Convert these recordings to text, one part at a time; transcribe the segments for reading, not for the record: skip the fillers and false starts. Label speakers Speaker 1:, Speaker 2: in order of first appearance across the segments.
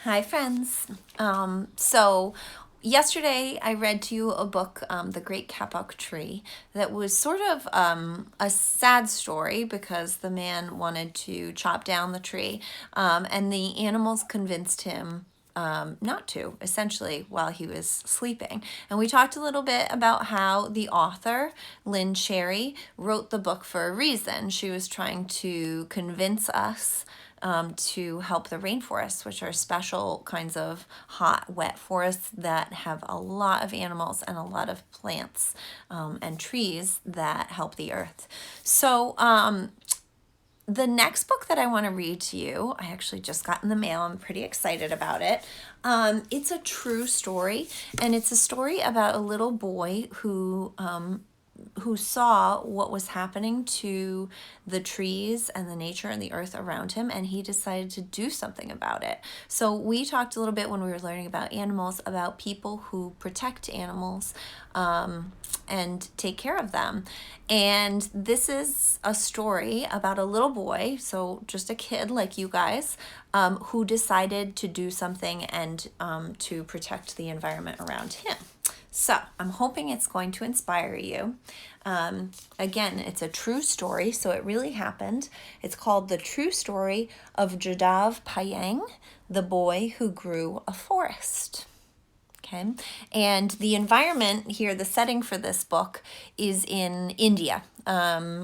Speaker 1: Hi, friends. So yesterday I read to you a book, The Great Kapok Tree, that was sort of a sad story because the man wanted to chop down the tree, and the animals convinced him not to, essentially, while he was sleeping. And we talked a little bit about how the author, Lynn Cherry, wrote the book for a reason. She was trying to convince us to help the rainforests, which are special kinds of hot, wet forests that have a lot of animals and a lot of plants and trees that help the earth. So the next book that I want to read to you, I actually just got in the mail. I'm pretty excited about it. It's a true story, and it's a story about a little boy who saw what was happening to the trees and the nature and the earth around him, and he decided to do something about it. So we talked a little bit when we were learning about animals, about people who protect animals and take care of them. And this is a story about a little boy, so just a kid like you guys, who decided to do something and to protect the environment around him. So I'm hoping it's going to inspire you. Again, it's a true story, so it really happened. It's called The True Story of Jadav Payeng, the boy who grew a forest. Okay, and the environment here, the setting for this book is in India,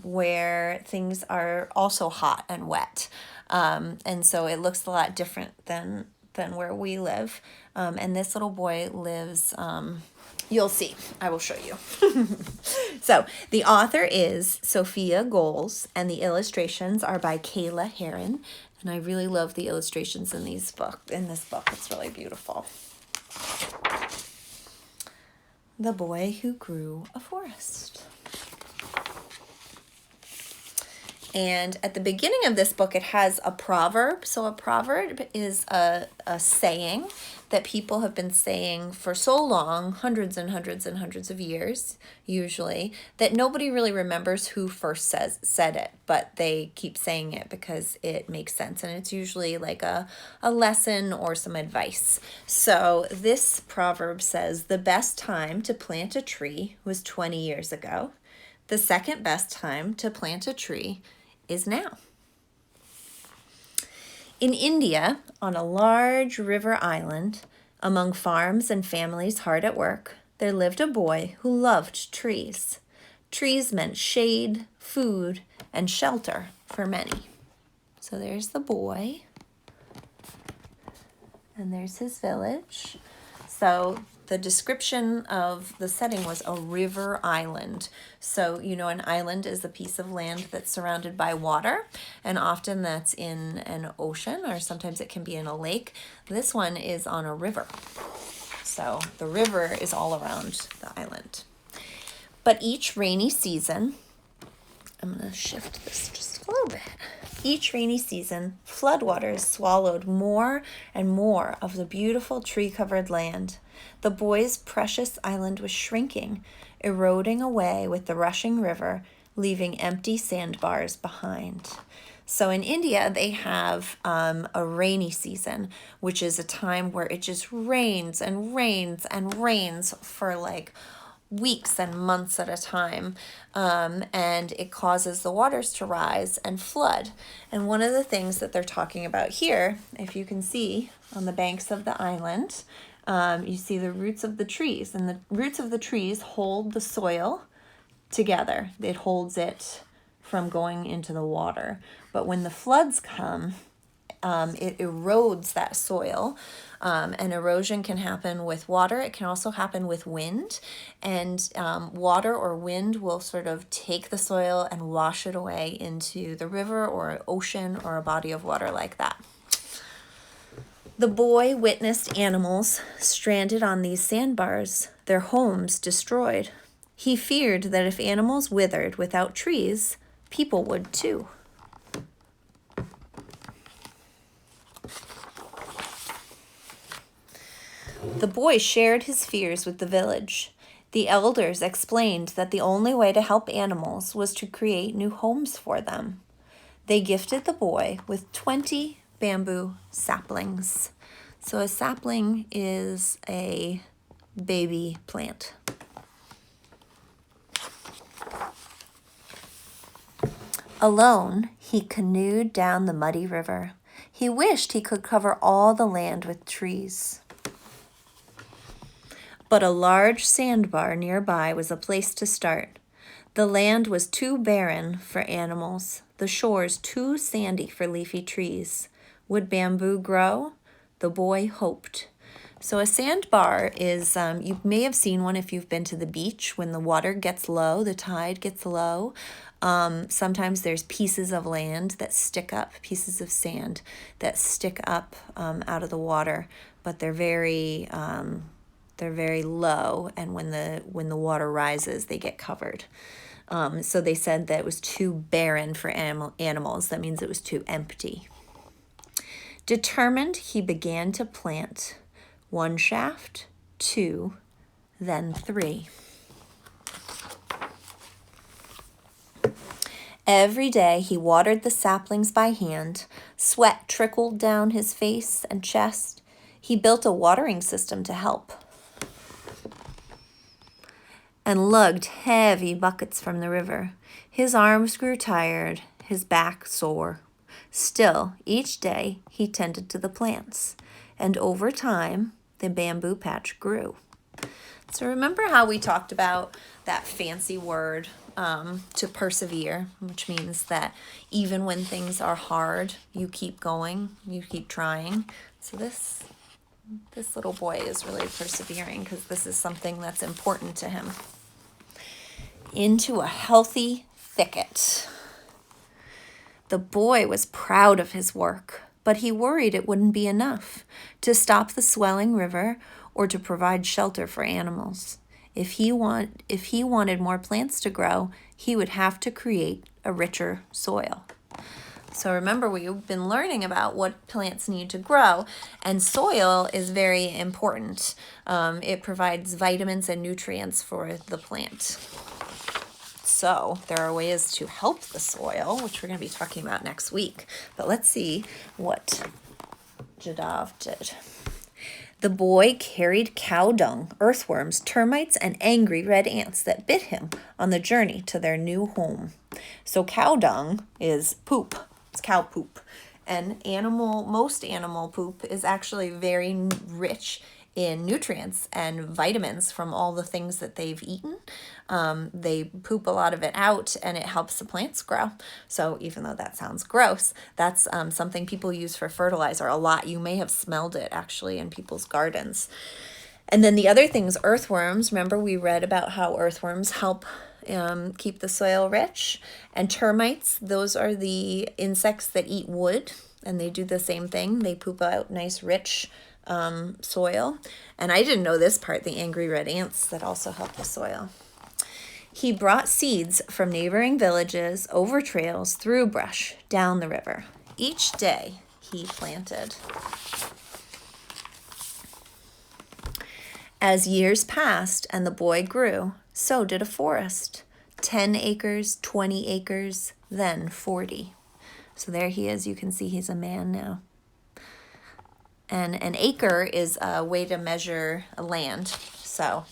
Speaker 1: where things are also hot and wet. And so it looks a lot different than where we live. And this little boy lives... You'll see. I will show you. So the author is Sophia Gholz, and the illustrations are by Kayla Heron. And I really love the illustrations in this book. It's really beautiful. The Boy Who Grew a Forest. And at the beginning of this book, it has a proverb. So a proverb is a saying that people have been saying for so long, hundreds and hundreds and hundreds of years, usually, that nobody really remembers who first said it, but they keep saying it because it makes sense. And it's usually like a lesson or some advice. So this proverb says, the best time to plant a tree was 20 years ago. The second best time to plant a tree is now. In India, on a large river island, among farms and families hard at work, there lived a boy who loved trees. Trees meant shade, food, and shelter for many. So there's the boy, and there's his village. So the description of the setting was a river island. So, an island is a piece of land that's surrounded by water, and often that's in an ocean, or sometimes it can be in a lake. This one is on a river. So the river is all around the island. But each rainy season, I'm going to shift this just a little bit. Each rainy season, floodwaters swallowed more and more of the beautiful tree-covered land. The boy's precious island was shrinking, eroding away with the rushing river, leaving empty sandbars behind. So in India, they have a rainy season, which is a time where it just rains and rains and rains for like weeks and months at a time, and it causes the waters to rise and flood. And one of the things that they're talking about here, if you can see on the banks of the island, you see the roots of the trees, and the roots of the trees hold the soil together. It holds it from going into the water. But when the floods come, it erodes that soil. And erosion can happen with water. It can also happen with wind. And water or wind will sort of take the soil and wash it away into the river or an ocean or a body of water like that. The boy witnessed animals stranded on these sandbars, their homes destroyed. He feared that if animals withered without trees, people would too. The boy shared his fears with the village. The elders explained that the only way to help animals was to create new homes for them. They gifted the boy with 20 bamboo saplings. So a sapling is a baby plant. Alone, he canoed down the muddy river. He wished he could cover all the land with trees. But a large sandbar nearby was a place to start. The land was too barren for animals, the shores too sandy for leafy trees. Would bamboo grow? The boy hoped. So a sandbar is, you may have seen one if you've been to the beach. When the water gets low, the tide gets low, sometimes there's pieces of land that stick up, pieces of sand that stick up out of the water, but they're very low, and when the water rises, they get covered. So they said that it was too barren for animals. That means it was too empty. Determined, he began to plant 1 shaft, 2, then 3. Every day he watered the saplings by hand. Sweat trickled down his face and chest. He built a watering system to help and lugged heavy buckets from the river. His arms grew tired, his back sore. Still, each day he tended to the plants, and over time, the bamboo patch grew. So remember how we talked about that fancy word to persevere, which means that even when things are hard, you keep going, you keep trying. So this little boy is really persevering because this is something that's important to him. Into a healthy thicket. The boy was proud of his work, but he worried it wouldn't be enough to stop the swelling river or to provide shelter for animals. If he wanted more plants to grow, he would have to create a richer soil. So remember, we've been learning about what plants need to grow, and soil is very important. It provides vitamins and nutrients for the plant. So there are ways to help the soil, which we're going to be talking about next week. But let's see what Jadav did. The boy carried cow dung, earthworms, termites, and angry red ants that bit him on the journey to their new home. So cow dung is poop. It's cow poop. And most animal poop is actually very rich in nutrients and vitamins from all the things that they've eaten. They poop a lot of it out, and it helps the plants grow. So even though that sounds gross, that's something people use for fertilizer a lot. You may have smelled it actually in people's gardens. And then the other things, earthworms. Remember we read about how earthworms help keep the soil rich. And termites, those are the insects that eat wood, and they do the same thing. They poop out nice, rich soil. And I didn't know this part, the angry red ants that also help the soil. He brought seeds from neighboring villages, over trails, through brush, down the river. Each day he planted. As years passed and the boy grew, so did a forest. 10 acres, 20 acres, then 40. So there he is. You can see he's a man now. And an acre is a way to measure land. So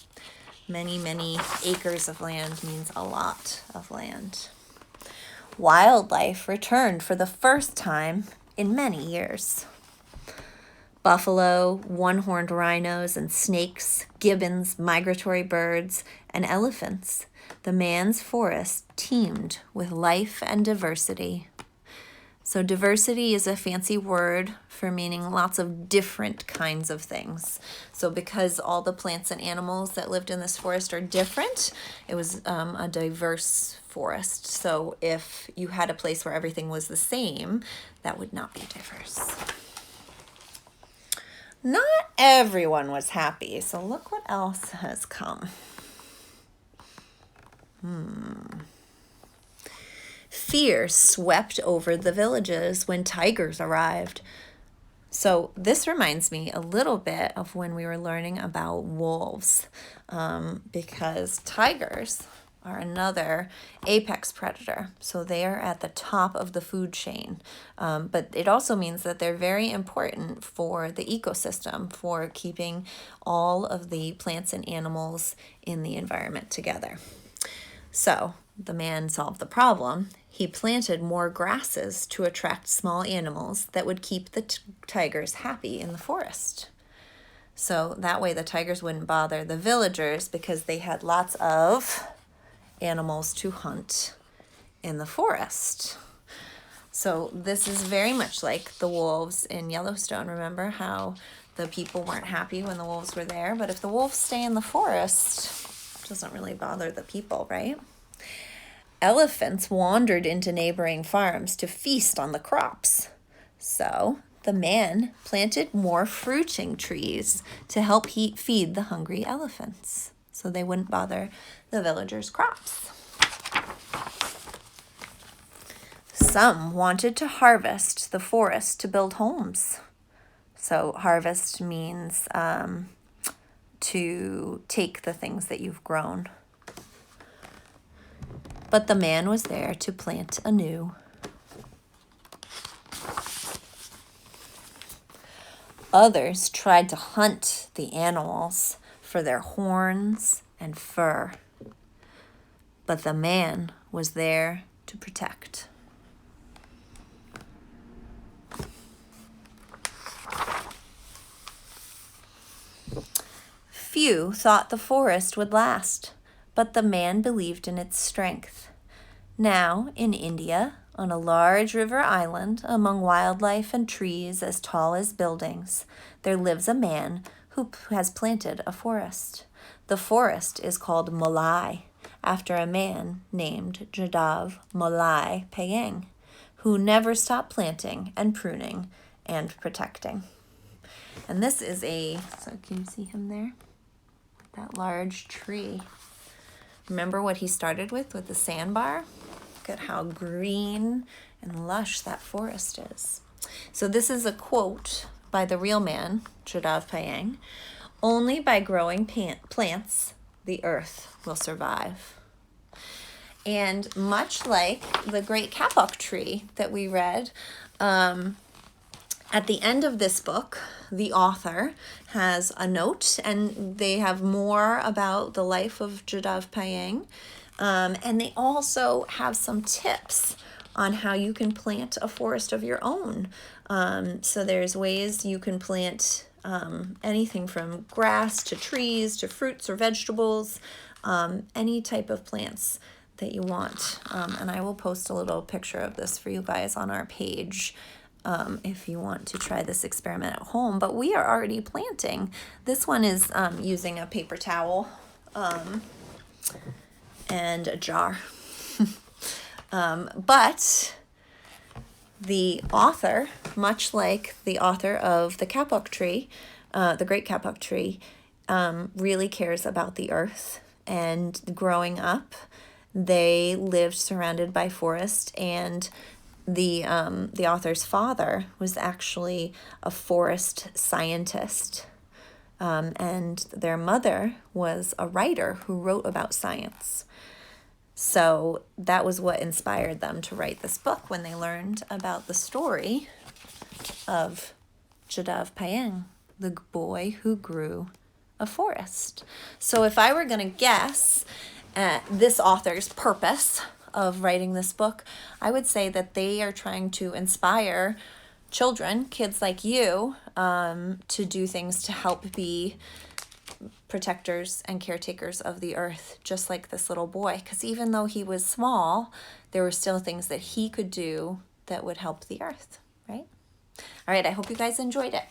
Speaker 1: many, many acres of land means a lot of land. Wildlife returned for the first time in many years. Buffalo, one-horned rhinos, and snakes, gibbons, migratory birds, and elephants. The man's forest teemed with life and diversity. So diversity is a fancy word for meaning lots of different kinds of things. So because all the plants and animals that lived in this forest are different, it was a diverse forest. So if you had a place where everything was the same, that would not be diverse. Not everyone was happy, so look what else has come. Fear swept over the villages when tigers arrived. So this reminds me a little bit of when we were learning about wolves, because tigers are another apex predator. So they are at the top of the food chain. But it also means that they're very important for the ecosystem, for keeping all of the plants and animals in the environment together. So the man solved the problem. He planted more grasses to attract small animals that would keep the tigers happy in the forest. So that way the tigers wouldn't bother the villagers because they had lots of animals to hunt in the forest. So this is very much like the wolves in Yellowstone. Remember how the people weren't happy when the wolves were there? But if the wolves stay in the forest, it doesn't really bother the people, right? Elephants wandered into neighboring farms to feast on the crops. So the man planted more fruiting trees to help feed the hungry elephants, so they wouldn't bother the villagers' crops. Some wanted to harvest the forest to build homes. So harvest means to take the things that you've grown. But the man was there to plant anew. Others tried to hunt the animals for their horns and fur. But the man was there to protect. Few thought the forest would last, but the man believed in its strength. Now, in India, on a large river island, among wildlife and trees as tall as buildings, there lives a man who has planted a forest. The forest is called Molai, after a man named Jadav Molai Payeng, who never stopped planting and pruning and protecting. And this is so can you see him there? That large tree. Remember what he started with the sandbar? Look at how green and lush that forest is. So this is a quote by the real man, Jadav Payeng. Only by growing plants, the earth will survive. And much like the great kapok tree that we read, at the end of this book, the author has a note, and they have more about the life of Jadav Payeng. And they also have some tips on how you can plant a forest of your own. So there's ways you can plant anything from grass to trees to fruits or vegetables, any type of plants that you want. And I will post a little picture of this for you guys on our page if you want to try this experiment at home. But we are already planting. This one is using a paper towel and a jar. But the author, much like the author of the kapok tree, the great kapok tree, really cares about the earth. And growing up, they lived surrounded by forest, and the author's father was actually a forest scientist. And their mother was a writer who wrote about science. So that was what inspired them to write this book when they learned about the story of Jadav Payeng, the boy who grew a forest. So if I were going to guess at this author's purpose of writing this book, I would say that they are trying to inspire children, kids like you, to do things to help be protectors and caretakers of the earth, just like this little boy. Because even though he was small, there were still things that he could do that would help the earth, right? All right, I hope you guys enjoyed it.